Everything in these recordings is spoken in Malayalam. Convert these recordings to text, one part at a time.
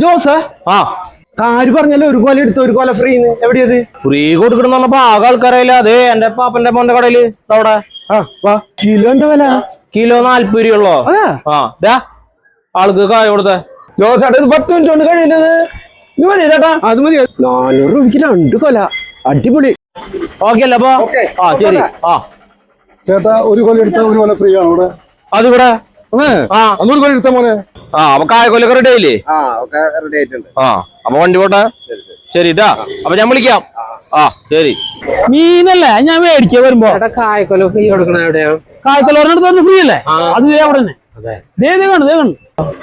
ജോസ് ആര് പറഞ്ഞല്ലോ ഒരു കൊല എടുത്ത് ഒരു കൊല ഫ്രീ എവിടെയത് ഫ്രീ കൊടുക്കണം പറഞ്ഞപ്പോ ആകെ ആൾക്കാരായില്ല അതെ എന്റെ പാപ്പന്റെ മോന്റെ കടയില് അവിടെ കിലോന്റെ വില കിലോ 40 രൂപയുള്ളോ ആൾക്ക് കായ കൊടുത്തേ ജോസേട്ടാ ഇത് 10 മിനിറ്റ് കൊണ്ട് കഴിയുന്നത് ഇത് മതി ചേട്ടാ അത് മതി 400 രൂപയ്ക്ക് 2 കൊല അടിപൊളി ഓക്കെ അല്ലേ അപ്പൊ ശരി ചേട്ടാ ഒരു കൊല എടുത്താൽ ഒരു കൊല ഫ്രീ ആണ് ഇവിടെ അതിവിടെ അന്നൂറ് കൊല എടുത്ത മോനെ അപ്പൊ കായക്കൊല്ലൊക്കെ റെഡി ആയില്ലേ അപ്പൊ വണ്ടി പോട്ടെ ശരിട്ടാ അപ്പൊ ഞാൻ വിളിക്കാം ശരി മീനല്ലേ ഞാൻ മേടിക്കുക വരുമ്പോ കായക്കൊല ഫ്രീ കൊടുക്കണ എവിടെയാ കായക്കൊല്ലോടെ ഫ്രീ അല്ലേ അത് അവിടെ തന്നെ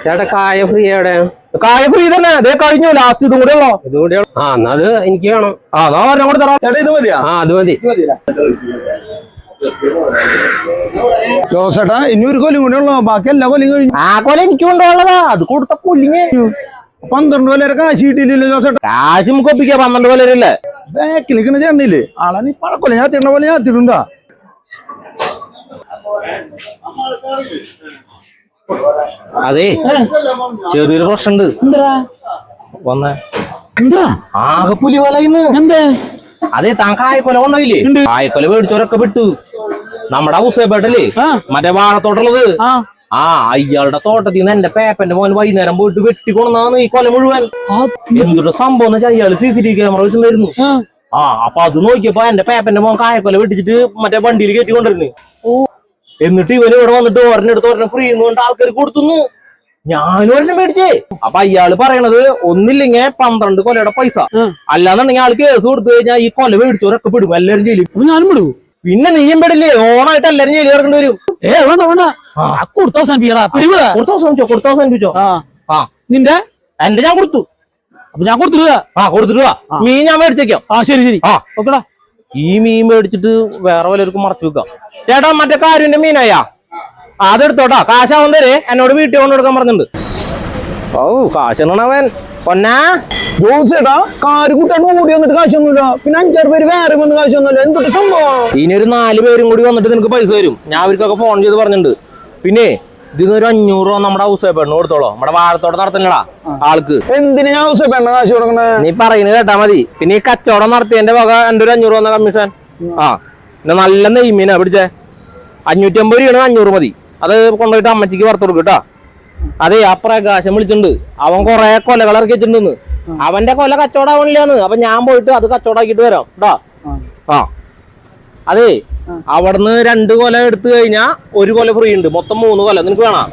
ചേട്ടാ കായ ഫ്രീ എവിടെയാ കായ ഫ്രീ തന്നെ അതേ കഴിഞ്ഞു ലാസ്റ്റ് ഇതും കൂടെ ഉള്ളോ എന്നാ അത് എനിക്ക് വേണം കൂടെ തരാം ഇത് മതിയാ അത് മതി ജോസേട്ടാ ഇനി ഒരു കൊല്ലം കൂടെ ഉള്ളോ ബാക്കി എല്ലാ കൊല്ലം കഴിഞ്ഞു കൊല എനിക്ക് കൊണ്ടുള്ളതാ അത് കൊടുത്ത കൊല്ലിങ് 12 കൊല കാശ് കിട്ടിയില്ലല്ലോ ജോസേട്ടാ കാശ് നമുക്ക് ഒപ്പിക്കാം 12 കൊല്ലല്ലേ ബാക്കിൽ നിൽക്കുന്ന ചേട്ടനില്ലേ ആളെ നീ പഴക്കൊല ഞാൻ തിന്ന പോലെ ഞാൻ തിരുണ്ടാ അതെ ചെറിയൊരു പ്രശ്നമുണ്ട് വന്നേ ആകെ പുലി വലയുന്നു എന്താ അതെ താൻ കായക്കൊല കൊണ്ടോയില്ലേ കായക്കൊല മേടിച്ചവരൊക്കെ വിട്ടു നമ്മുടെ ഊസേപ്പേട്ടല്ലേ മറ്റേ വാഴത്തോട്ടുള്ളത് അയാളുടെ തോട്ടത്തിൽ നിന്ന് എന്റെ പേപ്പന്റെ മോൻ വൈകുന്നേരം പോയിട്ട് വെട്ടിക്കൊണ്ടാന്ന് ഈ കൊല മുഴുവൻ എന്തൊരു സംഭവം എന്ന് വെച്ചാൽ അയാള് CCTV ക്യാമറ വെച്ചിട്ടുണ്ടായിരുന്നു അപ്പൊ അത് നോക്കിയപ്പോ എന്റെ പേപ്പന്റെ മോൻ കായക്കൊല വെട്ടിച്ചിട്ട് മറ്റേ വണ്ടിയിൽ കയറ്റിക്കൊണ്ടിരുന്നു എന്നിട്ട് ഇവന് ഇവിടെ വന്നിട്ട് ഒരെണ്ണെടുത്ത് ഒരെണ്ണം ഫ്രീ കൊണ്ട് ആൾക്കാർ കൊടുത്തുന്നു ഞാനും ഒരെണ്ണം മേടിച്ചേ അപ്പൊ അയാള് പറയണത് ഒന്നില്ലെങ്കിൽ 12 കൊലയുടെ പൈസ അല്ലാന്നുണ്ടെങ്കിൽ ആൾക്ക് കേസ് കൊടുത്തു കഴിഞ്ഞാൽ ഈ കൊല മേടിച്ചവരൊക്കെ പെടും എല്ലാരും ജയിലും ഞാനും വിടും പിന്നെ നീയും പെടില്ലേ ഓണായിട്ട് എല്ലാരും ജയിലിൽ ഇറങ്ങേണ്ടി വരും കൊടുത്തോ നിന്റെ എന്റെ ഞാൻ കൊടുത്തു അപ്പൊ ഞാൻ കൊടുത്തിട്ട് മീൻ ഞാൻ മേടിച്ചേക്കാം ശരി ശരി ഓക്കെടാ ഈ മീൻ മേടിച്ചിട്ട് വേറെ വല്ലവർക്കും മറച്ചു വെക്കാം ചേട്ടാ മറ്റേ കാരുവിന്റെ മീനായാ അതെടുത്തോട്ടാ കാശാവൻ തരേ എന്നോട് വീട്ടിൽ കൊണ്ട് കൊടുക്കാൻ പറഞ്ഞിട്ടുണ്ട് കാശവൻ പൊന്നാ ജോസേട്ടാ കാര് കൂട്ടാൻ കൂടി വന്നിട്ട് കാശൊന്നുമില്ല പിന്നെ 5-6 പേര് വേറെ വന്ന് കാശൊന്നുമില്ല എന്തൊക്കെ സംഭവം ഇനി ഒരു 4 പേരും കൂടി വന്നിട്ട് നിനക്ക് പൈസ തരും ഞാൻ അവർക്കൊക്കെ ഫോൺ ചെയ്ത് പറഞ്ഞിട്ടുണ്ട് പിന്നെ ഇതിനൊരു 500 രൂപ നമ്മുടെ ഊസേപ്പേണ്ണ കൊടുത്തോളൂ നമ്മുടെ വാഴത്തോടെ നടത്തണടാ ആൾക്ക് എന്തിനാ ഞാൻ ഊസേപ്പേണ്ണ കാശ് കൊടുക്കണേ നീ പറയുന്നത് കേട്ടാ മതി പിന്നെ ഈ കച്ചവടം നടത്തിയതിന്റെ വക എന്റെ ഒരു 500 വന്ന കമ്മീഷൻ പിന്നെ നല്ല നെയ്മീനാ പിടിച്ചേ 550 രൂപയാണ് 500 മതി അത് കൊണ്ടുപോയിട്ട് അമ്മച്ചിക്ക് വറുത്ത് കൊടുക്കും കേട്ടാ അതെ ആ പ്രകാശം വിളിച്ചിട്ടുണ്ട് അവൻ കൊറേ കൊലകൾ ഇറക്കി വെച്ചിട്ടുണ്ടെന്ന് അവന്റെ കൊല കച്ചവടാവണില്ലാന്ന് അപ്പൊ ഞാൻ പോയിട്ട് അത് കച്ചവടാക്കിട്ട് വരാം കേട്ടാ അതെ അവിടുന്ന് 2 കൊല എടുത്തു കഴിഞ്ഞാ 1 കൊല ഫ്രീ ഉണ്ട് മൊത്തം 3 കൊല നിനക്ക് വേണോ